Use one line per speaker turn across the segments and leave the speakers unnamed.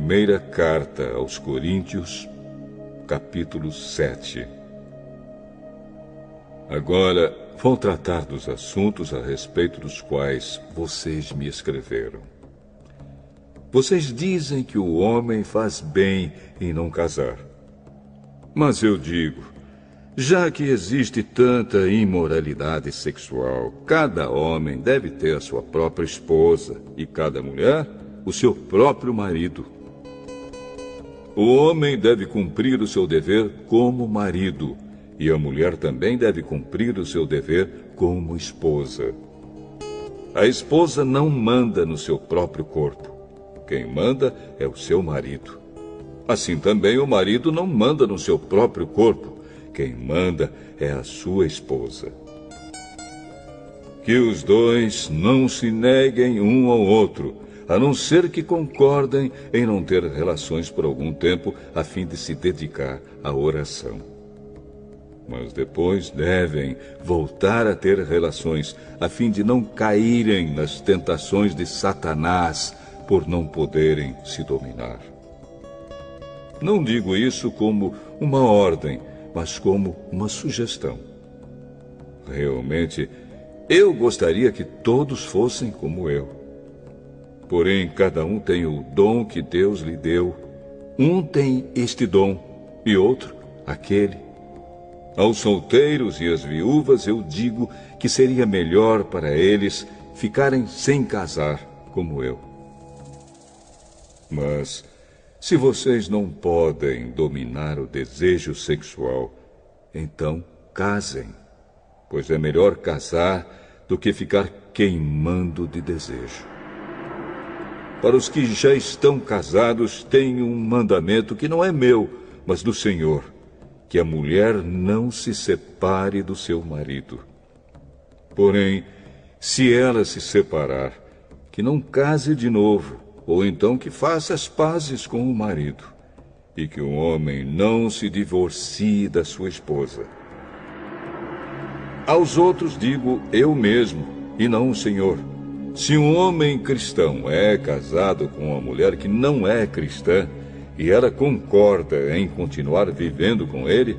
Primeira carta aos Coríntios, capítulo 7. Agora vou tratar dos assuntos a respeito dos quais vocês me escreveram. Vocês dizem que o homem faz bem em não casar. Mas eu digo, já que existe tanta imoralidade sexual, cada homem deve ter a sua própria esposa e cada mulher o seu próprio marido. O homem deve cumprir o seu dever como marido, e a mulher também deve cumprir o seu dever como esposa. A esposa não manda no seu próprio corpo. Quem manda é o seu marido. Assim também o marido não manda no seu próprio corpo. Quem manda é a sua esposa. Que os dois não se neguem um ao outro, a não ser que concordem em não ter relações por algum tempo, a fim de se dedicar à oração. Mas depois devem voltar a ter relações, a fim de não caírem nas tentações de Satanás, por não poderem se dominar. Não digo isso como uma ordem, mas como uma sugestão. Realmente, eu gostaria que todos fossem como eu. Porém, cada um tem o dom que Deus lhe deu. Um tem este dom e outro aquele. Aos solteiros e às viúvas eu digo que seria melhor para eles ficarem sem casar, como eu. Mas, se vocês não podem dominar o desejo sexual, então casem, pois é melhor casar do que ficar queimando de desejo. Para os que já estão casados, tenho um mandamento que não é meu, mas do Senhor, que a mulher não se separe do seu marido. Porém, se ela se separar, que não case de novo, ou então que faça as pazes com o marido, e que o homem não se divorcie da sua esposa. Aos outros digo eu mesmo, e não o Senhor. Se um homem cristão é casado com uma mulher que não é cristã, e ela concorda em continuar vivendo com ele,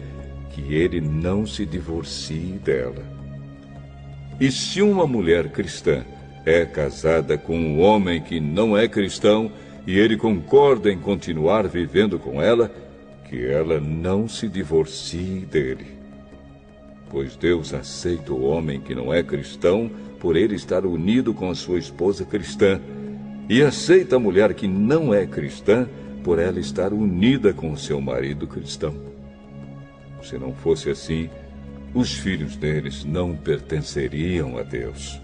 que ele não se divorcie dela. E se uma mulher cristã é casada com um homem que não é cristão, e ele concorda em continuar vivendo com ela, que ela não se divorcie dele. Pois Deus aceita o homem que não é cristão por ele estar unido com a sua esposa cristã, e aceita a mulher que não é cristã por ela estar unida com o seu marido cristão. Se não fosse assim, os filhos deles não pertenceriam a Deus.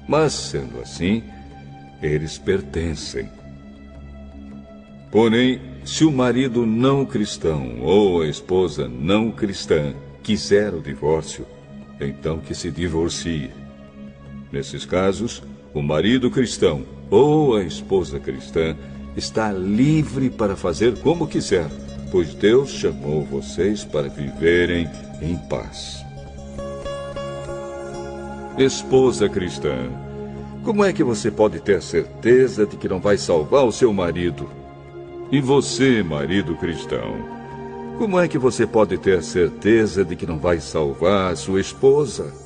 Mas, sendo assim, eles pertencem. Porém, se o marido não cristão ou a esposa não cristã quiser o divórcio, então que se divorcie. Nesses casos, o marido cristão ou a esposa cristã está livre para fazer como quiser, pois Deus chamou vocês para viverem em paz. Esposa cristã, como é que você pode ter certeza de que não vai salvar o seu marido? E você, marido cristão, como é que você pode ter certeza de que não vai salvar a sua esposa?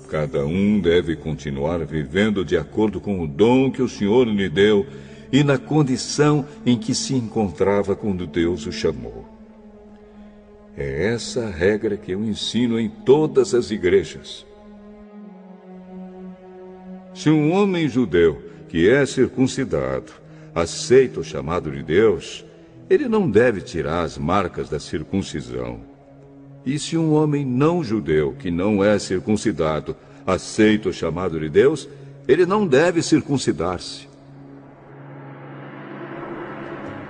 Cada um deve continuar vivendo de acordo com o dom que o Senhor lhe deu e na condição em que se encontrava quando Deus o chamou. É essa a regra que eu ensino em todas as igrejas. Se um homem judeu que é circuncidado aceita o chamado de Deus, ele não deve tirar as marcas da circuncisão. E se um homem não judeu que não é circuncidado aceita o chamado de Deus, ele não deve circuncidar-se.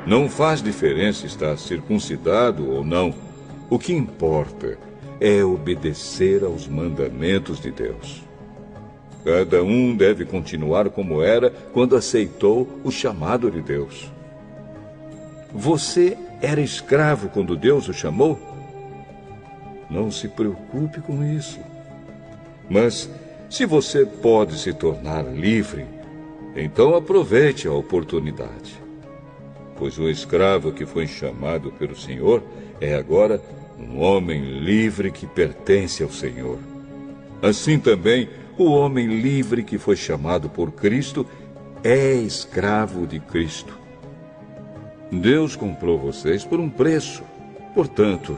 Não faz diferença estar circuncidado ou não. O que importa é obedecer aos mandamentos de Deus. Cada um deve continuar como era quando aceitou o chamado de Deus. Você era escravo quando Deus o chamou? Não se preocupe com isso. Mas, se você pode se tornar livre, então aproveite a oportunidade. pois o escravo que foi chamado pelo Senhor é agora um homem livre que pertence ao Senhor. Assim também, o homem livre que foi chamado por Cristo é escravo de Cristo. Deus comprou vocês por um preço. Portanto,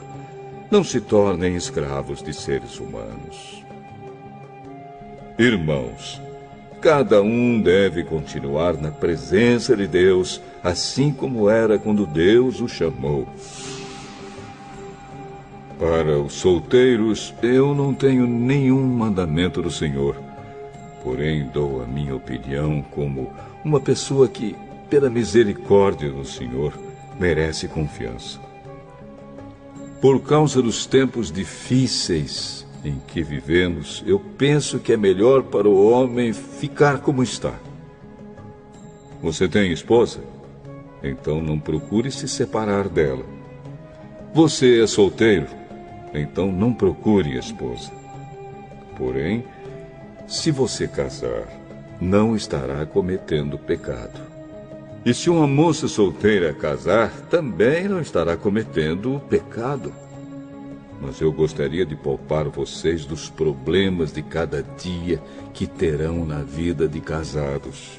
não se tornem escravos de seres humanos. Irmãos, cada um deve continuar na presença de Deus, assim como era quando Deus o chamou. Para os solteiros, eu não tenho nenhum mandamento do Senhor. Porém, dou a minha opinião como uma pessoa que, pela misericórdia do Senhor, merece confiança. Por causa dos tempos difíceis em que vivemos, eu penso que é melhor para o homem ficar como está. Você tem esposa? Então não procure se separar dela. Você é solteiro? Então não procure esposa. Porém, se você casar, não estará cometendo pecado. E se uma moça solteira casar, também não estará cometendo pecado. Mas eu gostaria de poupar vocês dos problemas de cada dia que terão na vida de casados.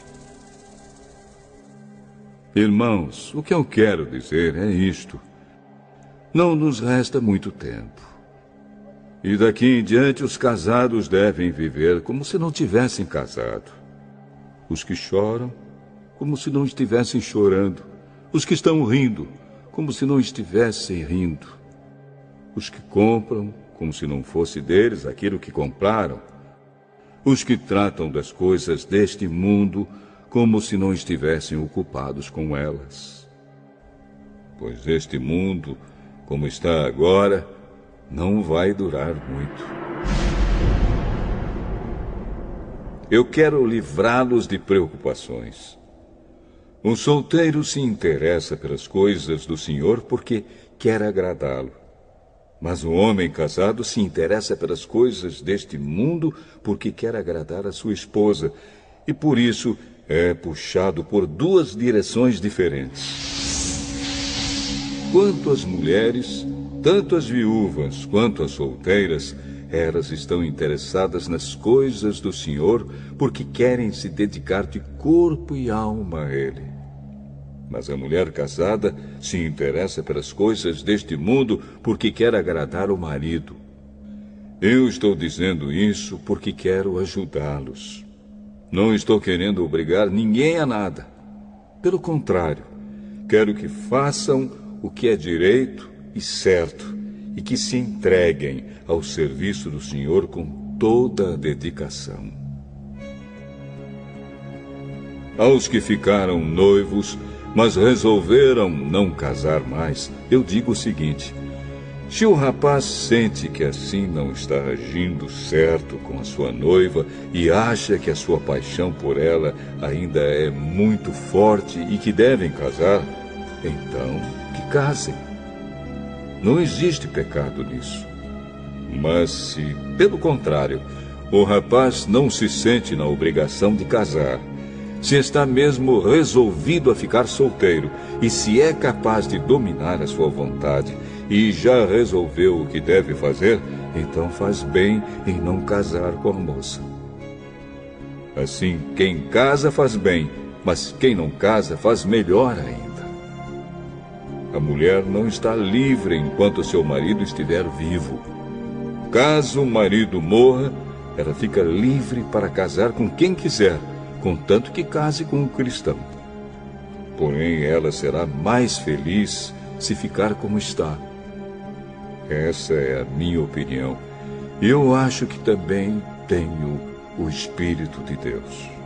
Irmãos, o que eu quero dizer é isto. Não nos resta muito tempo. E daqui em diante os casados devem viver como se não tivessem casado. Os que choram, como se não estivessem chorando. Os que estão rindo, como se não estivessem rindo. Os que compram, como se não fosse deles aquilo que compraram. Os que tratam das coisas deste mundo, como se não estivessem ocupados com elas. Pois este mundo, como está agora, não vai durar muito. Eu quero livrá-los de preocupações. Um solteiro se interessa pelas coisas do Senhor porque quer agradá-lo. Mas um homem casado se interessa pelas coisas deste mundo porque quer agradar a sua esposa e por isso é puxado por duas direções diferentes. Quanto às mulheres, tanto as viúvas quanto as solteiras, elas estão interessadas nas coisas do Senhor porque querem se dedicar de corpo e alma a Ele. Mas a mulher casada se interessa pelas coisas deste mundo porque quer agradar o marido. Eu estou dizendo isso porque quero ajudá-los. Não estou querendo obrigar ninguém a nada. Pelo contrário, quero que façam o que é direito e certo e que se entreguem ao serviço do Senhor com toda a dedicação. Aos que ficaram noivos, mas resolveram não casar mais, eu digo o seguinte: se o rapaz sente que assim não está agindo certo com a sua noiva e acha que a sua paixão por ela ainda é muito forte e que devem casar, então que casem. Não existe pecado nisso. Mas se, pelo contrário, o rapaz não se sente na obrigação de casar, se está mesmo resolvido a ficar solteiro e se é capaz de dominar a sua vontade e já resolveu o que deve fazer, então faz bem em não casar com a moça. Assim, quem casa faz bem, mas quem não casa faz melhor ainda. A mulher não está livre enquanto seu marido estiver vivo. Caso o marido morra, ela fica livre para casar com quem quiser, contanto que case com um cristão. Porém, ela será mais feliz se ficar como está. Essa é a minha opinião. E eu acho que também tenho o Espírito de Deus.